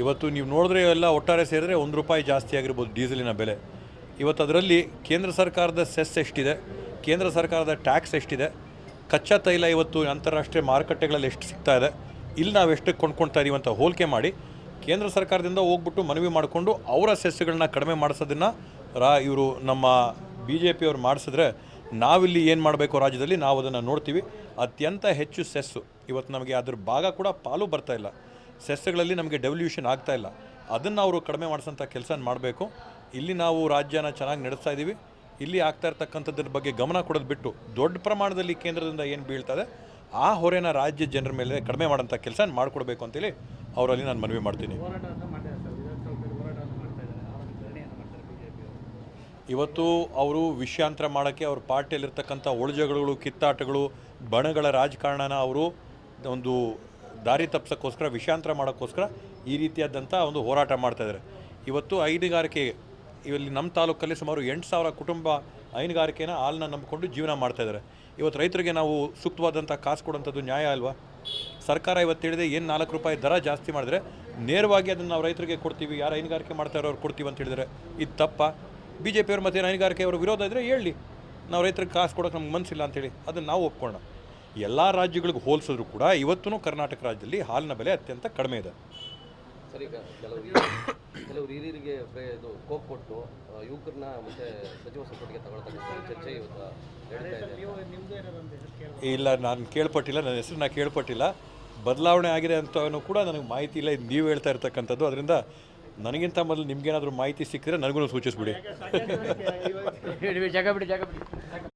ಇವತ್ತು ನೀವು ನೋಡಿದ್ರೆ ಎಲ್ಲ ಒಟ್ಟಾರೆ ಸೇರಿದ್ರೆ ₹1 ಜಾಸ್ತಿ ಆಗಿರ್ಬೋದು ಡೀಸೆಲಿನ ಬೆಲೆ. ಇವತ್ತು ಅದರಲ್ಲಿ ಕೇಂದ್ರ ಸರ್ಕಾರದ ಸೆಸ್ ಎಷ್ಟಿದೆ, ಕೇಂದ್ರ ಸರ್ಕಾರದ ಟ್ಯಾಕ್ಸ್ ಎಷ್ಟಿದೆ, ಕಚ್ಚಾ ತೈಲ ಇವತ್ತು ಅಂತಾರಾಷ್ಟ್ರೀಯ ಮಾರುಕಟ್ಟೆಗಳಲ್ಲಿ ಎಷ್ಟು ಸಿಗ್ತಾ ಇದೆ, ಇಲ್ಲಿ ನಾವು ಎಷ್ಟು ಕೊಂಡ್ಕೊಳ್ತಾ ಇದೀವಿ ಅಂತ ಹೋಲಿಕೆ ಮಾಡಿ ಕೇಂದ್ರ ಸರ್ಕಾರದಿಂದ ಹೋಗ್ಬಿಟ್ಟು ಮನವಿ ಮಾಡಿಕೊಂಡು ಅವರ ಸೆಸ್ಗಳನ್ನ ಕಡಿಮೆ ಮಾಡಿಸೋದನ್ನು ಇವರು ನಮ್ಮ BJP ಅವರು ಮಾಡಿಸಿದ್ರೆ ನಾವಿಲ್ಲಿ ಏನು ಮಾಡಬೇಕು ರಾಜ್ಯದಲ್ಲಿ ನಾವು ಅದನ್ನು ನೋಡ್ತೀವಿ. ಅತ್ಯಂತ ಹೆಚ್ಚು ಸೆಸ್ಸು ಇವತ್ತು ನಮಗೆ ಅದ್ರ ಭಾಗ ಕೂಡ ಪಾಲು ಬರ್ತಾ ಇಲ್ಲ. ಸೆಸ್ಗಳಲ್ಲಿ ನಮಗೆ ಡೆವಲ್ಯೂಷನ್ ಆಗ್ತಾ ಇಲ್ಲ. ಅದನ್ನು ಅವರು ಕಡಿಮೆ ಮಾಡಿಸೋಂಥ ಕೆಲಸ ಮಾಡಬೇಕು. ಇಲ್ಲಿ ನಾವು ರಾಜ್ಯನ ಚೆನ್ನಾಗಿ ನಡೆಸ್ತಾ ಇದ್ದೀವಿ. ಇಲ್ಲಿ ಆಗ್ತಾ ಇರ್ತಕ್ಕಂಥದ್ರ ಬಗ್ಗೆ ಗಮನ ಕೊಡೋದು ಬಿಟ್ಟು ದೊಡ್ಡ ಪ್ರಮಾಣದಲ್ಲಿ ಕೇಂದ್ರದಿಂದ ಏನು ಬೀಳ್ತದೆ ಆ ಹೊರೆನ ರಾಜ್ಯ ಜನರ ಮೇಲೆ ಕಡಿಮೆ ಮಾಡೋಂಥ ಕೆಲಸ ಮಾಡಿಕೊಡ್ಬೇಕು ಅಂತೇಳಿ ಅವರಲ್ಲಿ ನಾನು ಮನವಿ ಮಾಡ್ತೀನಿ. ಇವತ್ತು ಅವರು ವಿಷಯಾಂತರ ಮಾಡೋಕ್ಕೆ ಅವ್ರ ಪಾರ್ಟಿಯಲ್ಲಿರ್ತಕ್ಕಂಥ ಒಳಜಗಳು, ಕಿತ್ತಾಟಗಳು, ಬಣಗಳ ರಾಜಕಾರಣನ ಅವರು ಒಂದು ದಾರಿ ತಪ್ಪಿಸೋಕ್ಕೋಸ್ಕರ, ವಿಷಯಾಂತರ ಮಾಡೋಕ್ಕೋಸ್ಕರ ಈ ರೀತಿಯಾದಂಥ ಒಂದು ಹೋರಾಟ ಮಾಡ್ತಾಯಿದ್ದಾರೆ. ಇವತ್ತು ಹೈನುಗಾರಿಕೆ ಇಲ್ಲಿ ನಮ್ಮ ತಾಲೂಕಲ್ಲಿ ಸುಮಾರು 8,000 ಕುಟುಂಬ ಹೈನುಗಾರಿಕೆನ ಹಾಲನ್ನ ನಂಬಿಕೊಂಡು ಜೀವನ ಮಾಡ್ತಾಯಿದ್ದಾರೆ. ಇವತ್ತು ರೈತರಿಗೆ ನಾವು ಸೂಕ್ತವಾದಂಥ ಕಾಸು ಕೊಡೋಂಥದ್ದು ನ್ಯಾಯ ಅಲ್ವಾ? ಸರ್ಕಾರ ಇವತ್ತು ಹೇಳಿದೆ ಏನು ₹4 ದರ ಜಾಸ್ತಿ ಮಾಡಿದ್ರೆ ನೇರವಾಗಿ ಅದನ್ನು ನಾವು ರೈತರಿಗೆ ಕೊಡ್ತೀವಿ, ಯಾರು ಹೈನುಗಾರಿಕೆ ಮಾಡ್ತಾ ಇರೋರು ಕೊಡ್ತೀವಿ ಅಂತ ಹೇಳಿದರೆ ಇದು ತಪ್ಪ? BJP ಅವ್ರು ಮತ್ತು ಹೈನುಗಾರಿಕೆ ಅವರು ವಿರೋಧ ಇದ್ದರೆ ಹೇಳಿ, ನಾವು ರೈತರಿಗೆ ಕಾಸು ಕೊಡೋಕೆ ನಮ್ಗೆ ಮನಸ್ಸಿಲ್ಲ ಅಂತೇಳಿ ಅದನ್ನು ನಾವು ಒಪ್ಕೊಳ್ಳೋಣ. ಎಲ್ಲ ರಾಜ್ಯಗಳಿಗೆ ಹೋಲಿಸಿದ್ರು ಕೂಡ ಇವತ್ತೂ ಕರ್ನಾಟಕ ರಾಜ್ಯದಲ್ಲಿ ಹಾಲಿನ ಬೆಲೆ ಅತ್ಯಂತ ಕಡಿಮೆ ಇದೆ. ಸರಿ, ಕೆಲವರು ಹಿರಿಯರಿಗೆ ಇದು ಕೋಕ್ ಕೊಟ್ಟು ಯುವಕರನ್ನ ಮತ್ತೆ ಸಚಿವ ಸಂಪುಟಕ್ಕೆ ತಗೊಳ್ತಕ್ಕಂಥ ಚರ್ಚೆ ಇವತ್ತು ನಡೀತಾ ಇದೆ. ಇಲ್ಲ, ನಾನು ಕೇಳ್ಪಟ್ಟಿಲ್ಲ, ನನ್ನ ಹೆಸರು ಕೇಳ್ಪಟ್ಟಿಲ್ಲ. ಬದಲಾವಣೆ ಆಗಿದೆ ಅಂತನೂ ಕೂಡ ನನಗೆ ಮಾಹಿತಿ ಇಲ್ಲ. ಇದು ನೀವು ಹೇಳ್ತಾ ಇರ್ತಕ್ಕಂಥದ್ದು. ಅದರಿಂದ ನನಗಿಂತ ಮೊದಲು ನಿಮ್ಗೇನಾದರೂ ಮಾಹಿತಿ ಸಿಕ್ಕಿದ್ರೆ ನನಗೂ ಸೂಚಿಸ್ಬಿಡಿ.